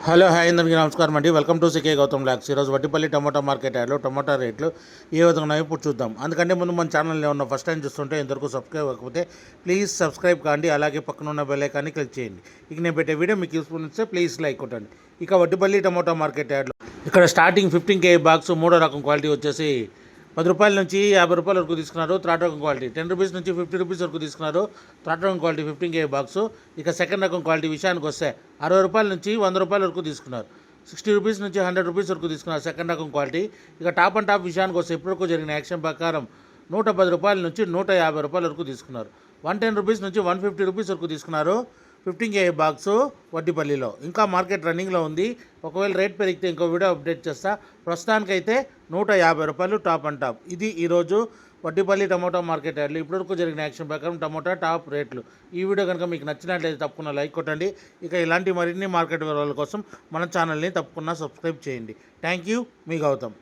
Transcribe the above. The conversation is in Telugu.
హలో హాయ్ అందరికీ నమస్కారం అండి. వెల్కమ్ టు సికే గౌతమ్ లాక్స్. ఈరోజు వడ్డిపల్లి టమోటా మార్కెట్ యార్డ్లో టమోటా రేట్లు ఏ విధంగా ఉన్నాయో ఇప్పుడు చూద్దాం. అందుకంటే ముందు మన ఛానల్లో ఉన్న ఫస్ట్ టైం చూస్తుంటే ఇంతవరకు సబ్స్క్రైబ్ అవ్వకపోతే ప్లీజ్ సబ్స్క్రైబ్ కాండి, అలాగే పక్కన ఉన్న బెల్ ఐకాన్ని క్లిక్ చేయండి. ఇక నేను పెట్టే వీడియో మీకు యూస్ఫుల్ ఇస్తే ప్లీజ్ లైక్ కొట్టండి. ఇక వడ్డిపల్లి టమోటా మార్కెట్ యార్డ్లో ఇక్కడ స్టార్టింగ్ 15 kg బాక్స్ మూడో రకం క్వాలిటీ వచ్చేసి 10 రూపాయల నుంచి 50 రూపాయల వరకు తీసుకున్నారు. థర్డ్ రకం క్వాలిటీ 10 రూపీస్ నుంచి 50 రూపీస్ వరకు తీసుకున్నారు. థర్డ్ రకం క్వాలిటీ 15 kg బాక్స్. ఇక సెకండ్ రకం క్వాలిటీ విషయానికి వస్తే 60 రూపాయల నుంచి 100 రూపాయల వరకు తీసుకున్నారు. 60 రూపీస్ నుంచి 100 రూపీస్ వరకు తీసుకున్నారు సెకండ్ రకం క్వాలిటీ. ఇక టాప్ అండ్ టాప్ విషయానికి వస్తే ఇప్పటివరకు జరిగిన యాక్షన్ ప్రకారం 110 రూపాయల నుంచి 150 రూపాయల వరకు తీసుకున్నారు. 110 రూపీస్ నుంచి 150 రూపీస్ వరకు తీసుకున్నారు 15 kg బాక్సు వడ్డిపల్లిలో. ఇంకా మార్కెట్ రన్నింగ్లో ఉంది. ఒకవేళ రేట్ పెరిగితే ఇంకో వీడియో అప్డేట్ చేస్తా. ప్రస్తుతానికైతే 150 రూపాయలు టాప్ అండ్ టాప్. ఇది ఈరోజు వడ్డిపల్లి టమోటా మార్కెట్ యార్డ్లో ఇప్పటివరకు జరిగిన యాక్షన్ ప్రకారం టమోటా టాప్ రేట్లు. ఈ వీడియో కనుక మీకు నచ్చినట్లయితే తప్పకుండా లైక్ కొట్టండి. ఇక ఇలాంటి మరిన్ని మార్కెట్ వివరాల కోసం మన ఛానల్ని తప్పకుండా సబ్స్క్రైబ్ చేయండి. థ్యాంక్ యూ, మీ గౌతమ్.